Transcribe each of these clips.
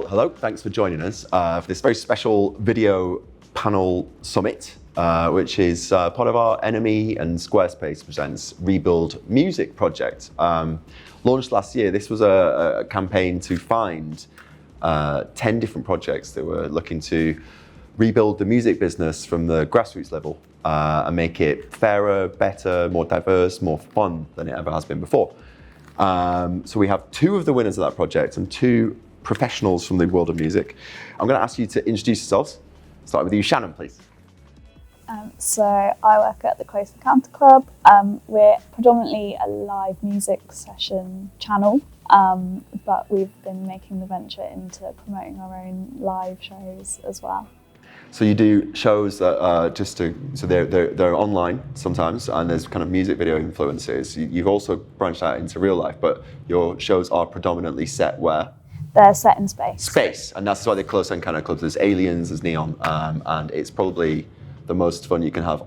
hello, thanks for joining us for this very special video panel summit, which is part of our NME and Squarespace Presents ReBuild music project. Launched last year, this was a campaign to find 10 different projects that were looking to rebuild the music business from the grassroots level and make it fairer, better, more diverse, more fun than it ever has been before. So we have two of the winners of that project and two professionals from the world of music. I'm going to ask you to introduce yourselves. Start with you, Shannon, please. So I work at the Close Encounter Club. We're predominantly a live music session channel, but we've been making the venture into promoting our own live shows as well. So you do shows that so they're online sometimes, and there's kind of music video influences. You've also branched out into real life, but your shows are predominantly set where? They're set in space. Space, and that's why they're Close Encounter Clubs. There's aliens, there's neon, and it's probably the most fun you can have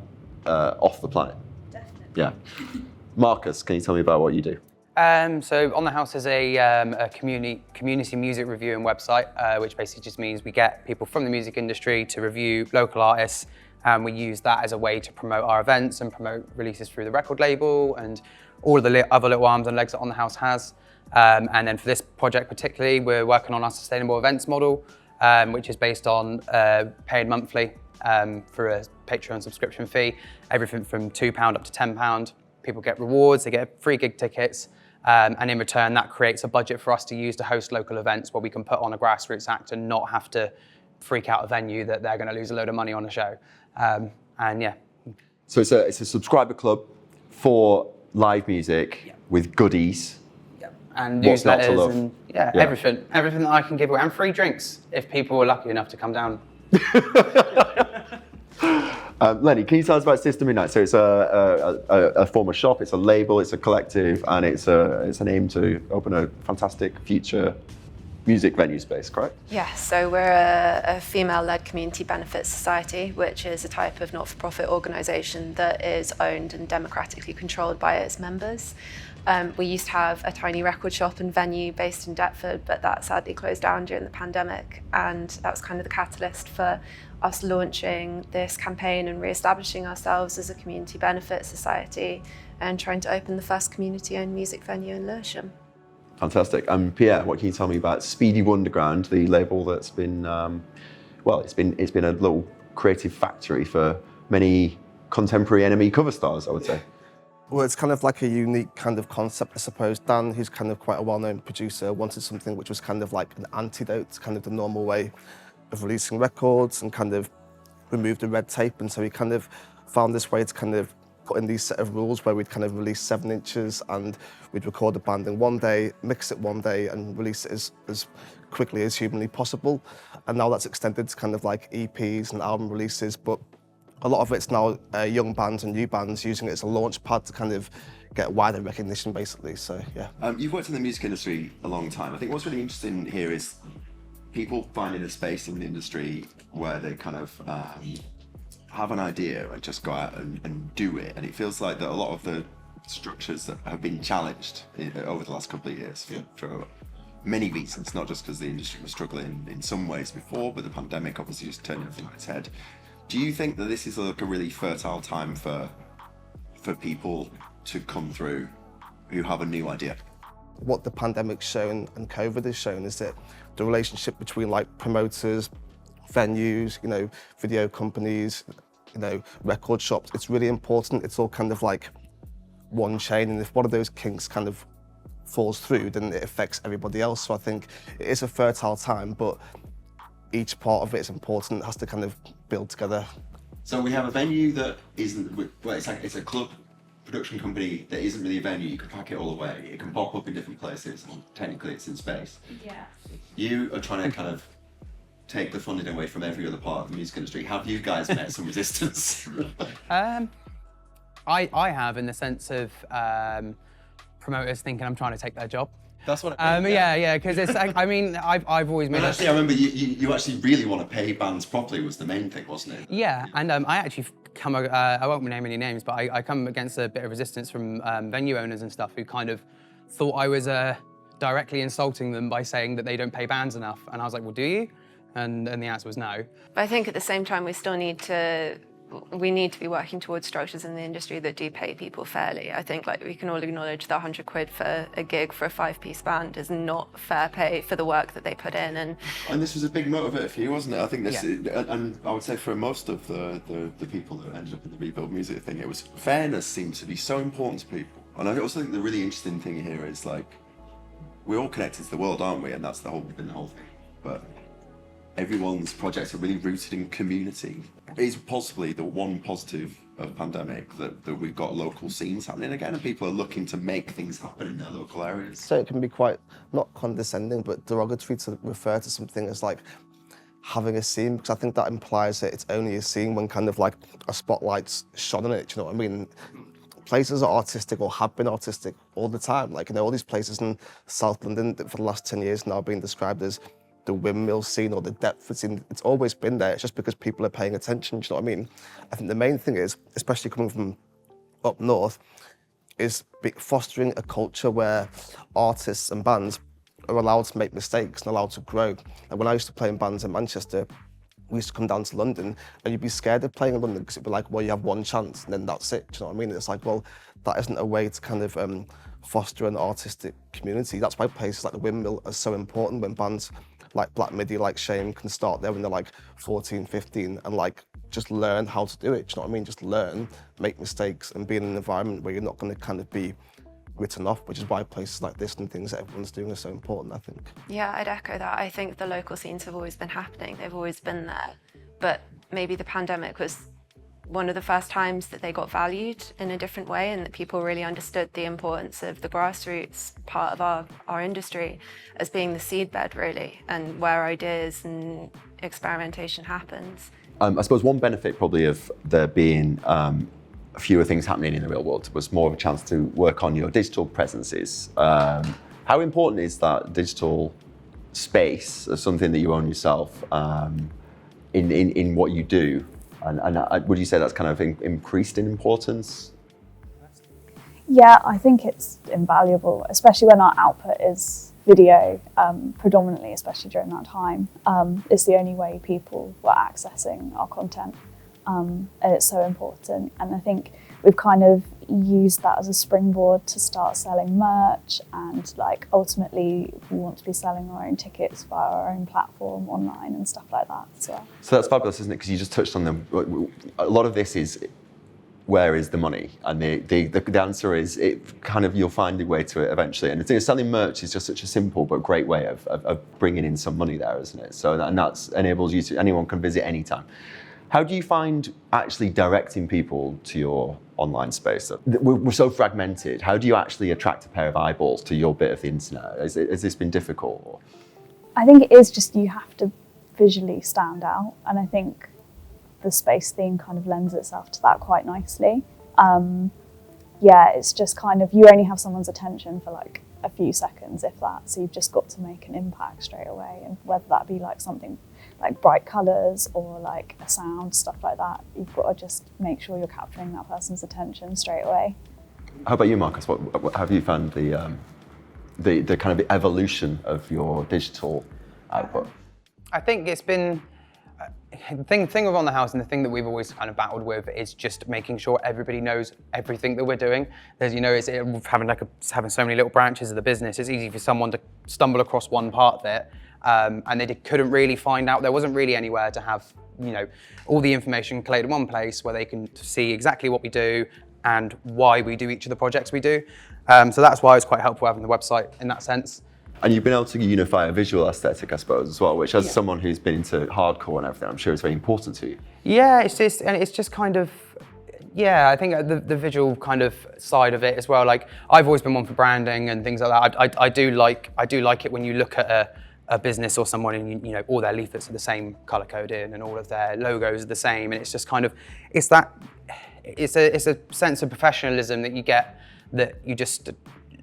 off the planet. Definitely. Yeah. Marcus, can you tell me about what you do? So On the House is a community music reviewing website, which basically just means we get people from the music industry to review local artists, and we use that as a way to promote our events and promote releases through the record label and all of the other little arms and legs that On the House has. And then for this project particularly, we're working on our sustainable events model, which is based on paid monthly for a Patreon subscription fee, everything from £2 up to £10. People get rewards, they get free gig tickets, and in return that creates a budget for us to use to host local events where we can put on a grassroots act and not have to freak out a venue that they're going to lose a load of money on a show. And yeah. So it's a subscriber club for live music with goodies. And what's not to newsletters love? and everything that I can give away, and free drinks if people are lucky enough to come down. Lenny, can you tell us about System Midnight? So it's a former shop, it's a label, it's a collective, and it's an aim to open a fantastic future music venue space, correct? Yeah, so we're a female-led community benefit society, which is a type of not-for-profit organisation that is owned and democratically controlled by its members. We used to have a tiny record shop and venue based in Deptford, but that sadly closed down during the pandemic, and that was kind of the catalyst for us launching this campaign and re-establishing ourselves as a community benefit society and trying to open the first community-owned music venue in Lewisham. Fantastic. Pierre, what can you tell me about Speedy Wunderground, the label that's been, it's been a little creative factory for many contemporary NME cover stars, I would say. Well, it's kind of like a unique kind of concept, I suppose. Dan, who's kind of quite a well-known producer, wanted something which was kind of like an antidote to kind of the normal way of releasing records and kind of remove the red tape. And so he kind of found this way to kind of put in these set of rules where we'd kind of release 7 inches and we'd record the band in one day, mix it one day and release it as quickly as humanly possible. And now that's extended to kind of like EPs and album releases, but a lot of it's now young bands and new bands using it as a launch pad to kind of get wider recognition, basically. So, yeah. You've worked in the music industry a long time. I think what's really interesting here is people finding a space in the industry where they kind of have an idea and just go out and do it. And it feels like that a lot of the structures that have been challenged over the last couple of years for many reasons, not just because the industry was struggling in some ways before, but the pandemic obviously just turned everything on its head. Do you think that this is like a really fertile time for people to come through who have a new idea? What the pandemic's shown and COVID has shown is that the relationship between like promoters, venues, video companies, record shops, it's really important. It's all kind of like one chain, and if one of those kinks kind of falls through, then it affects everybody else. So I think it is a fertile time, but each part of it is important. It has to kind of build together. So we have a venue that isn't, well, it's a club production company that isn't really a venue. You can pack it all away. It can pop up in different places. Technically, it's in space. Yeah. You are trying to kind of take the funding away from every other part of the music industry. Have you guys met some resistance? I have, in the sense of promoters thinking I'm trying to take their job. That's what I mean. Yeah, because it's, I mean, I've always made actually, I remember you actually really want to pay bands properly was the main thing, wasn't it? Yeah, and I actually come, I won't name any names, but I come against a bit of resistance from venue owners and stuff who kind of thought I was directly insulting them by saying that they don't pay bands enough. And I was like, well, do you? And the answer was no. But I think at the same time, we need to be working towards structures in the industry that do pay people fairly. I think like we can all acknowledge that 100 quid for a gig for a 5-piece band is not fair pay for the work that they put in. And this was a big motivator for you, wasn't it? I think this, and I would say for most of the people that ended up in the ReBuild music thing, it was fairness seems to be so important to people. And I also think the really interesting thing here is like, we're all connected to the world, aren't we? And that's the whole thing. But everyone's projects are really rooted in community. It's possibly the one positive of pandemic that we've got local scenes happening again, and people are looking to make things happen in their local areas. So it can be quite, not condescending, but derogatory to refer to something as like having a scene, because I think that implies that it's only a scene when kind of like a spotlight's shone on it, do you know what I mean? Places are artistic or have been artistic all the time. Like, you know, all these places in South London that for the last 10 years now being described as the windmill scene or the Deptford scene, it's always been there. It's just because people are paying attention, do you know what I mean? I think the main thing is, especially coming from up north, is fostering a culture where artists and bands are allowed to make mistakes and allowed to grow. And when I used to play in bands in Manchester, we used to come down to London and you'd be scared of playing in London because it'd be like, well, you have one chance and then that's it, do you know what I mean? It's like, well, that isn't a way to kind of foster an artistic community. That's why places like the Windmill are so important, when bands like Black Midi, like Shame, can start there when they're like 14, 15 and like just learn how to do it, do you know what I mean? Just learn, make mistakes and be in an environment where you're not going to kind of be written off, which is why places like this and things that everyone's doing are so important, I think. Yeah, I'd echo that. I think the local scenes have always been happening. They've always been there. But maybe the pandemic was one of the first times that they got valued in a different way, and that people really understood the importance of the grassroots part of our industry as being the seedbed, really, and where ideas and experimentation happens. I suppose one benefit probably of there being fewer things happening in the real world was more of a chance to work on your digital presences. How important is that digital space as something that you own yourself in what you do? And would you say that's kind of increased in importance? Yeah, I think it's invaluable, especially when our output is video, predominantly, especially during that time. It's the only way people were accessing our content. And it's so important. And I think we've kind of used that as a springboard to start selling merch, and like ultimately we want to be selling our own tickets via our own platform online and stuff like that as well. So that's fabulous, isn't it? Because you just touched on them. A lot of this is, where is the money? And the answer is, it kind of, you'll find a way to it eventually. And the thing is, selling merch is just such a simple but great way of bringing in some money there, isn't it? So that enables you to, anyone can visit anytime. How do you find actually directing people to your online space? We're so fragmented. How do you actually attract a pair of eyeballs to your bit of the internet? Has this been difficult? I think it is just, you have to visually stand out. And I think the space theme kind of lends itself to that quite nicely. Yeah, it's just kind of, you only have someone's attention for like a few seconds, if that. So you've just got to make an impact straight away. And whether that be like something like bright colours or like a sound, stuff like that, you've got to just make sure you're capturing that person's attention straight away. How about you, Marcus? What have you found the kind of the evolution of your digital output? I think it's been, the thing with On the House, and the thing that we've always kind of battled with, is just making sure everybody knows everything that we're doing. There's, you know, it's having so many little branches of the business, it's easy for someone to stumble across one part of it, and they couldn't really find out. There wasn't really anywhere to have, you know, all the information collated in one place where they can see exactly what we do and why we do each of the projects we do. So that's why it's quite helpful having the website in that sense. And you've been able to unify a visual aesthetic, I suppose, as well, which, as someone who's been into hardcore and everything, I'm sure is very important to you. Yeah, it's just kind of, yeah, I think the visual kind of side of it as well. Like, I've always been one for branding and things like that. I do like it when you look at a business or someone and you know, all their leaflets are the same color coded and all of their logos are the same, and it's just kind of, it's a sense of professionalism that you get, that you just,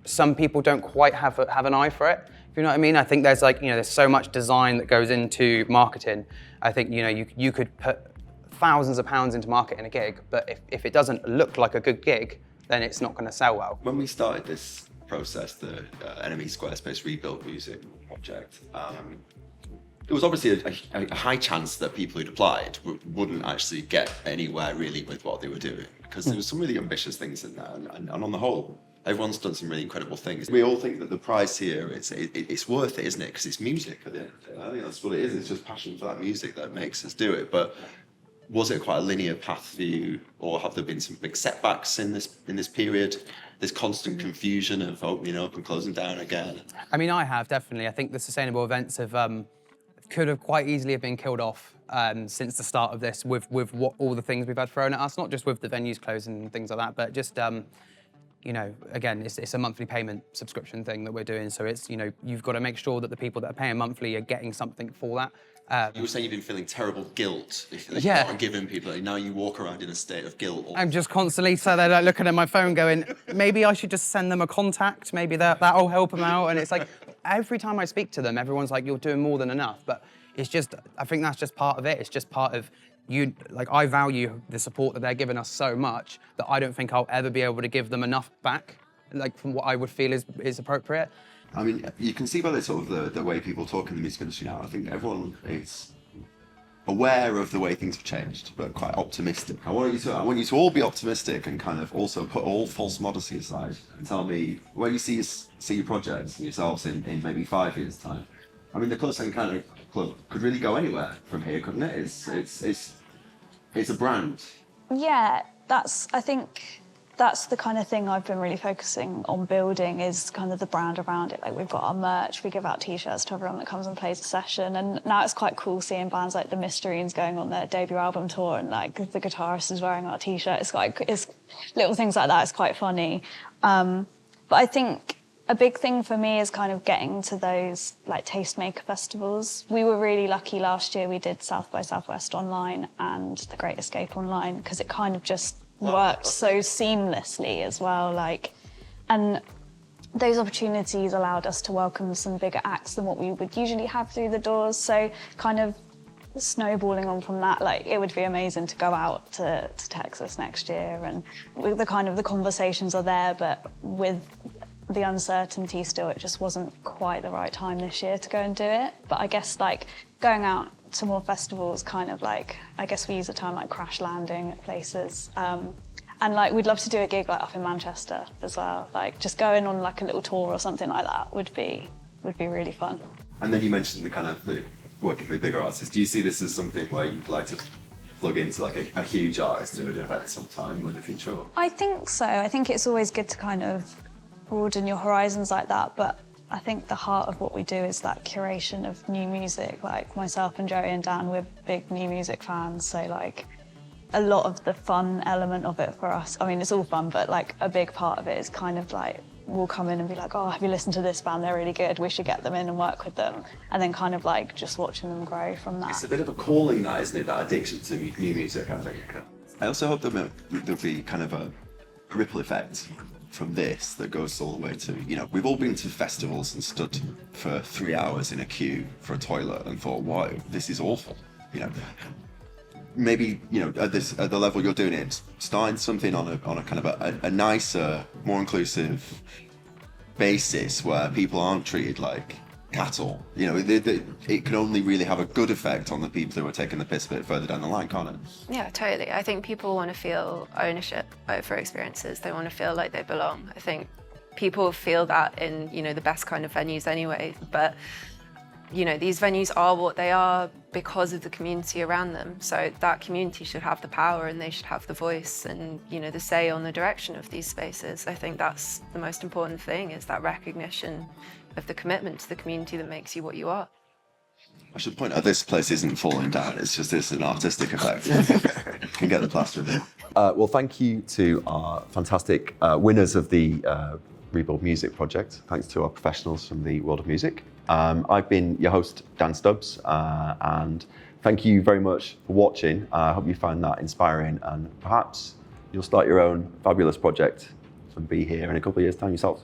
some people don't quite have an eye for it, if you know what I mean. I think there's like, you know, there's so much design that goes into marketing. I think, you know, you could put thousands of pounds into marketing a gig, but if it doesn't look like a good gig, then it's not going to sell well. When we started this process, the NME Squarespace ReBuild music project, there was obviously a high chance that people who'd applied wouldn't actually get anywhere really with what they were doing, because there was some really ambitious things in there, and on the whole, everyone's done some really incredible things. We all think that the prize here it's worth it, isn't it? Because it's music at the end of the day. I think that's what it is. It's just passion for that music that makes us do it. But was it quite a linear path for you, or have there been some big setbacks in this period? This constant confusion of opening up and closing down again. I mean, I have definitely. I think the sustainable events could have quite easily have been killed off since the start of this with what all the things we've had thrown at us, not just with the venues closing and things like that, but just, you know, again, it's a monthly payment subscription thing that we're doing. So it's, you know, you've got to make sure that the people that are paying monthly are getting something for that. You were saying you've been feeling terrible guilt if you're not giving people, now you walk around in a state of guilt. I'm just constantly so they're like looking at my phone going, maybe I should just send them a contact, maybe that'll help them out. And it's like, every time I speak to them, everyone's like, you're doing more than enough. But it's just, I think that's just part of it. It's just part of you, like I value the support that they're giving us so much that I don't think I'll ever be able to give them enough back, like from what I would feel is appropriate. I mean, you can see by the sort of the way people talk in the music industry now, I think everyone is aware of the way things have changed, but quite optimistic. I want you to all be optimistic and kind of also put all false modesty aside and tell me where you see your projects and yourselves in maybe 5 years' time. I mean, the Close Second Counter Club could really go anywhere from here, couldn't it? It's a brand. Yeah, I think that's the kind of thing I've been really focusing on building, is kind of the brand around it. Like, we've got our merch, we give out t-shirts to everyone that comes and plays a session, and now it's quite cool seeing bands like the Mysterines going on their debut album tour, and like the guitarist is wearing our t-shirt. It's little things like that. It's quite funny. But I think a big thing for me is kind of getting to those like tastemaker festivals. We were really lucky last year. We did South by Southwest online and the Great Escape online, because it kind of just worked so seamlessly as well. Like, and those opportunities allowed us to welcome some bigger acts than what we would usually have through the doors. So kind of snowballing on from that, like, it would be amazing to go out to Texas next year, and the kind of the conversations are there, but with the uncertainty still, it just wasn't quite the right time this year to go and do it. But I guess like going out to more festivals, kind of like, I guess we use a term like crash landing at places. And like, we'd love to do a gig like up in Manchester as well. Like, just going on like a little tour or something like that would be really fun. And then you mentioned the working with bigger artists. Do you see this as something where you'd like to plug into like a huge artist to an event sometime in the future? I think so. I think it's always good to kind of broaden your horizons like that, but I think the heart of what we do is that curation of new music. Like, myself and Joey and Dan, we're big new music fans, so like a lot of the fun element of it for us, I mean, it's all fun, but like a big part of it is kind of like, we'll come in and be like, oh, have you listened to this band? They're really good. We should get them in and work with them. And then kind of like just watching them grow from that. It's a bit of a calling, that, isn't it? That addiction to new music, I think. I also hope that there'll be kind of a ripple effect from this that goes all the way to, you know, we've all been to festivals and stood for 3 hours in a queue for a toilet and thought, wow, this is awful. You know, maybe, you know, at the level you're doing it, starting something on a kind of a nicer, more inclusive basis where people aren't treated like cattle. You know, it can only really have a good effect on the people who are taking the piss a bit further down the line, can't it? Yeah, totally. I think people want to feel ownership over experiences. They want to feel like they belong. I think people feel that in, you know, the best kind of venues anyway. But, you know, these venues are what they are because of the community around them. So that community should have the power, and they should have the voice and, you know, the say on the direction of these spaces. I think that's the most important thing, is that recognition of the commitment to the community that makes you what you are. I should point out, this place isn't falling down, it's an artistic effect. You can get the plaster of it. Well, thank you to our fantastic winners of the ReBuild Music Project. Thanks to our professionals from the world of music. I've been your host, Dan Stubbs, and thank you very much for watching. I hope you found that inspiring, and perhaps you'll start your own fabulous project and be here in a couple of years' time yourselves.